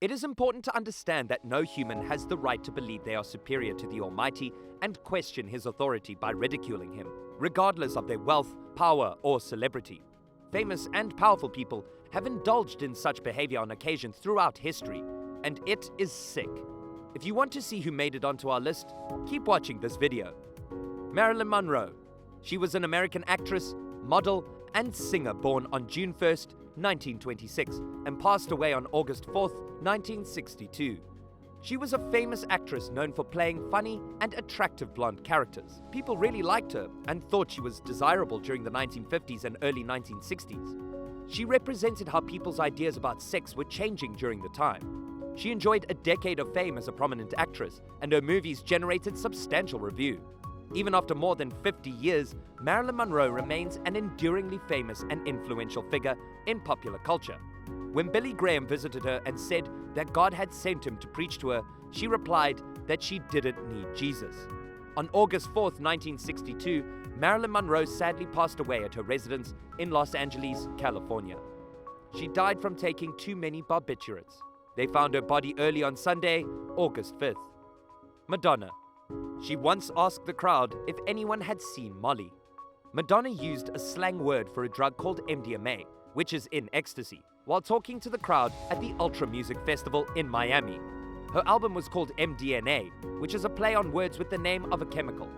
It is important to understand that no human has the right to believe they are superior to the Almighty and question His authority by ridiculing Him, regardless of their wealth, power, or celebrity. Famous and powerful people have indulged in such behavior on occasion throughout history, and it is sick. If you want to see who made it onto our list, keep watching this video. Marilyn Monroe. She was an American actress, model, and singer born on June 1st, 1926, and passed away on August 4th, 1962. She was a famous actress known for playing funny and attractive blonde characters. People really liked her and thought she was desirable during the 1950s and early 1960s. She represented how people's ideas about sex were changing during the time. She enjoyed a decade of fame as a prominent actress, and her movies generated substantial review. Even after more than 50 years, Marilyn Monroe remains an enduringly famous and influential figure in popular culture. When Billy Graham visited her and said that God had sent him to preach to her, she replied that she didn't need Jesus. On August 4th, 1962, Marilyn Monroe sadly passed away at her residence in Los Angeles, California. She died from taking too many barbiturates. They found her body early on Sunday, August 5th. Madonna. She once asked the crowd if anyone had seen Molly. Madonna used a slang word for a drug called MDMA, which is in ecstasy, while talking to the crowd at the Ultra Music Festival in Miami. Her album was called MDNA, which is a play on words with the name of a chemical.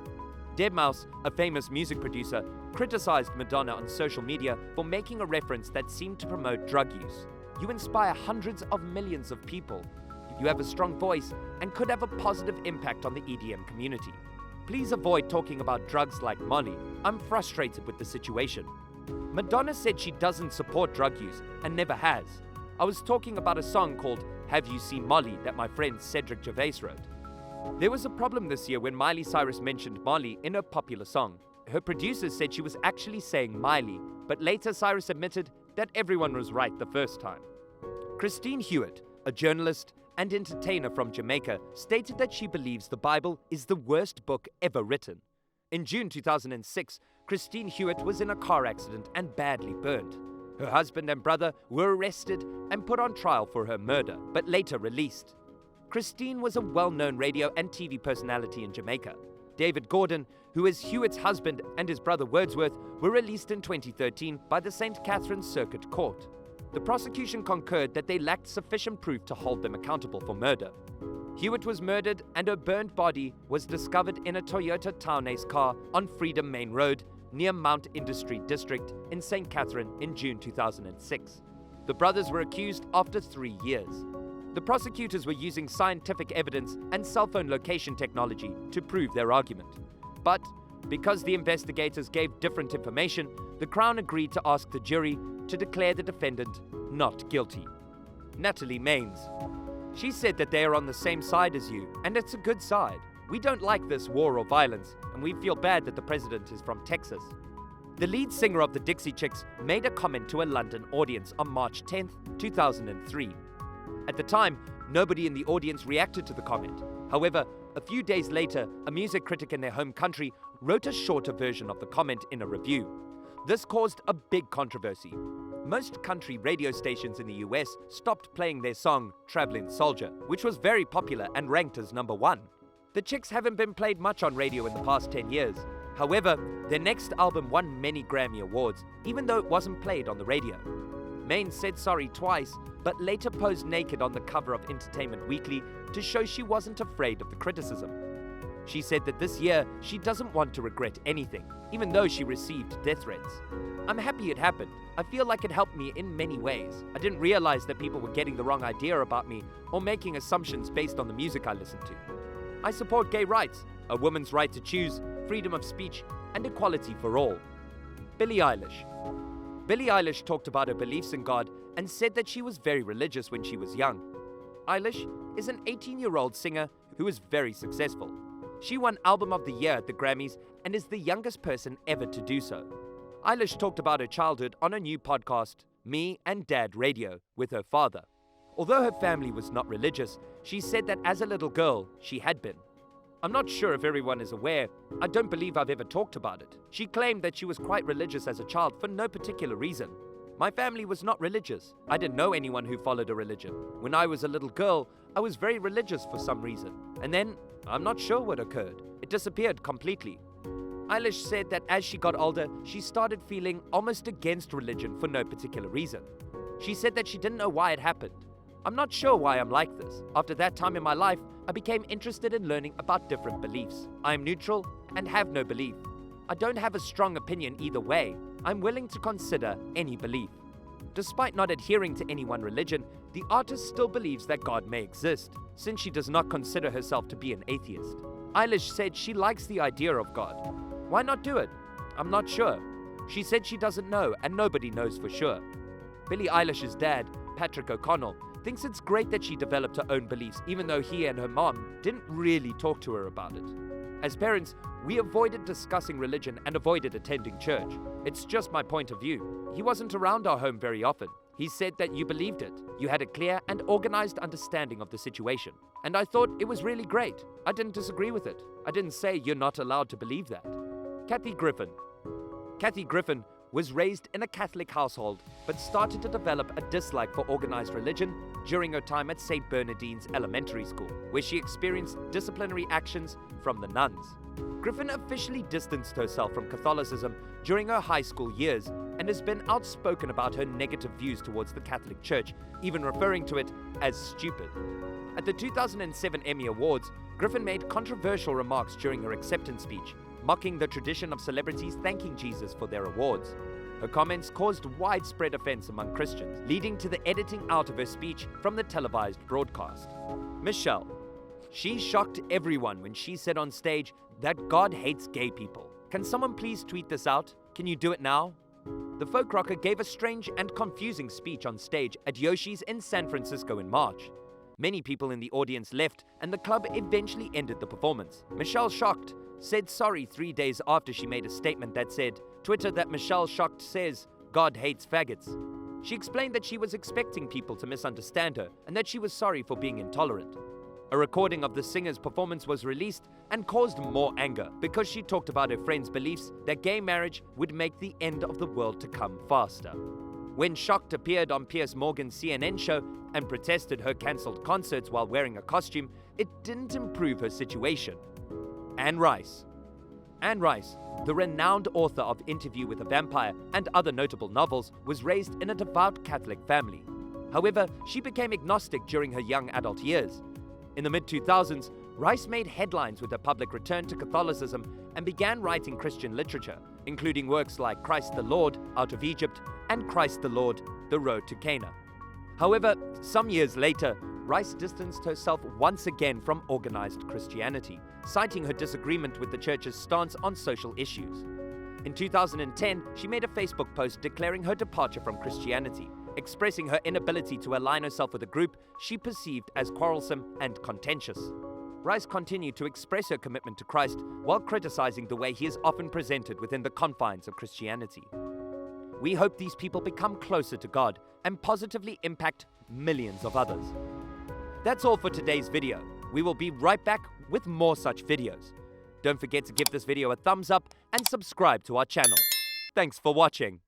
deadmau5, a famous music producer, criticized Madonna on social media for making a reference that seemed to promote drug use. You inspire hundreds of millions of people. You have a strong voice and could have a positive impact on the EDM community. Please avoid talking about drugs like Molly. I'm frustrated with the situation. Madonna said she doesn't support drug use and never has. I was talking about a song called Have You Seen Molly that my friend Cedric Gervais wrote. There was a problem this year when Miley Cyrus mentioned Molly in her popular song. Her producers said she was actually saying Miley, but later Cyrus admitted that everyone was right the first time. Christine Hewitt, a journalist and entertainer from Jamaica, stated that she believes the Bible is the worst book ever written. In June 2006, Christine Hewitt was in a car accident and badly burned. Her husband and brother were arrested and put on trial for her murder, but later released. Christine was a well-known radio and TV personality in Jamaica. David Gordon, who is Hewitt's husband, and his brother Wordsworth were released in 2013 by the St. Catherine's Circuit Court. The prosecution concurred that they lacked sufficient proof to hold them accountable for murder. Hewitt was murdered and her burned body was discovered in a Toyota Townace car on Freedom Main Road near Mount Industry District in St. Catherine in June 2006. The brothers were accused after 3 years. The prosecutors were using scientific evidence and cell phone location technology to prove their argument. But because the investigators gave different information, the Crown agreed to ask the jury to declare the defendant not guilty. Natalie Maines. She said that they are on the same side as you, and it's a good side. We don't like this war or violence, and we feel bad that the president is from Texas. The lead singer of the Dixie Chicks made a comment to a London audience on March 10, 2003. At the time, nobody in the audience reacted to the comment. However, a few days later, a music critic in their home country wrote a shorter version of the comment in a review. This caused a big controversy. Most country radio stations in the US stopped playing their song, Traveling Soldier, which was very popular and ranked as number 1. The Chicks haven't been played much on radio in the past 10 years. However, their next album won many Grammy Awards, even though it wasn't played on the radio. Maines said sorry twice, but later posed naked on the cover of Entertainment Weekly to show she wasn't afraid of the criticism. She said that this year she doesn't want to regret anything, even though she received death threats. I'm happy it happened. I feel like it helped me in many ways. I didn't realize that people were getting the wrong idea about me or making assumptions based on the music I listened to. I support gay rights, a woman's right to choose, freedom of speech, and equality for all. Billie Eilish. Billie Eilish talked about her beliefs in God and said that she was very religious when she was young. Eilish is an 18-year-old singer who is very successful. She won Album of the Year at the Grammys and is the youngest person ever to do so. Eilish talked about her childhood on a new podcast, Me and Dad Radio, with her father. Although her family was not religious, she said that as a little girl, she had been. I'm not sure if everyone is aware. I don't believe I've ever talked about it. She claimed that she was quite religious as a child for no particular reason. My family was not religious. I didn't know anyone who followed a religion. When I was a little girl, I was very religious for some reason. And then, I'm not sure what occurred. It disappeared completely. Eilish said that as she got older, she started feeling almost against religion for no particular reason. She said that she didn't know why it happened. I'm not sure why I'm like this. After that time in my life, I became interested in learning about different beliefs. I am neutral and have no belief. I don't have a strong opinion either way. I'm willing to consider any belief. Despite not adhering to any one religion, the artist still believes that God may exist, since she does not consider herself to be an atheist. Eilish said she likes the idea of God. Why not do it? I'm not sure. She said she doesn't know, and nobody knows for sure. Billie Eilish's dad, Patrick O'Connell, thinks it's great that she developed her own beliefs, even though he and her mom didn't really talk to her about it. As parents, we avoided discussing religion and avoided attending church. It's just my point of view. He wasn't around our home very often. He said that you believed it. You had a clear and organized understanding of the situation. And I thought it was really great. I didn't disagree with it. I didn't say you're not allowed to believe that. Kathy Griffin. Kathy Griffin was raised in a Catholic household, but started to develop a dislike for organized religion during her time at St. Bernardine's Elementary School, where she experienced disciplinary actions from the nuns. Griffin officially distanced herself from Catholicism during her high school years and has been outspoken about her negative views towards the Catholic Church, even referring to it as stupid. At the 2007 Emmy Awards, Griffin made controversial remarks during her acceptance speech, mocking the tradition of celebrities thanking Jesus for their awards. Her comments caused widespread offense among Christians, leading to the editing out of her speech from the televised broadcast. Michelle. She shocked everyone when she said on stage that God hates gay people. Can someone please tweet this out? Can you do it now? The folk rocker gave a strange and confusing speech on stage at Yoshi's in San Francisco in March. Many people in the audience left, and the club eventually ended the performance. Michelle Shocked said sorry 3 days after she made a statement that said, Twitter that Michelle Shocked says, God hates faggots. She explained that she was expecting people to misunderstand her and that she was sorry for being intolerant. A recording of the singer's performance was released and caused more anger because she talked about her friend's beliefs that gay marriage would make the end of the world to come faster. When Shocked appeared on Piers Morgan's CNN show and protested her cancelled concerts while wearing a costume, it didn't improve her situation. Anne Rice. Anne Rice, the renowned author of Interview with a Vampire and other notable novels, was raised in a devout Catholic family. However, she became agnostic during her young adult years. In the mid-2000s, Rice made headlines with her public return to Catholicism and began writing Christian literature, including works like Christ the Lord, Out of Egypt, and Christ the Lord, The Road to Cana. However, some years later, Rice distanced herself once again from organized Christianity, citing her disagreement with the church's stance on social issues. In 2010, she made a Facebook post declaring her departure from Christianity, expressing her inability to align herself with a group she perceived as quarrelsome and contentious. Rice continued to express her commitment to Christ while criticizing the way he is often presented within the confines of Christianity. We hope these people become closer to God and positively impact millions of others. That's all for today's video. We will be right back with more such videos. Don't forget to give this video a thumbs up and subscribe to our channel. Thanks for watching.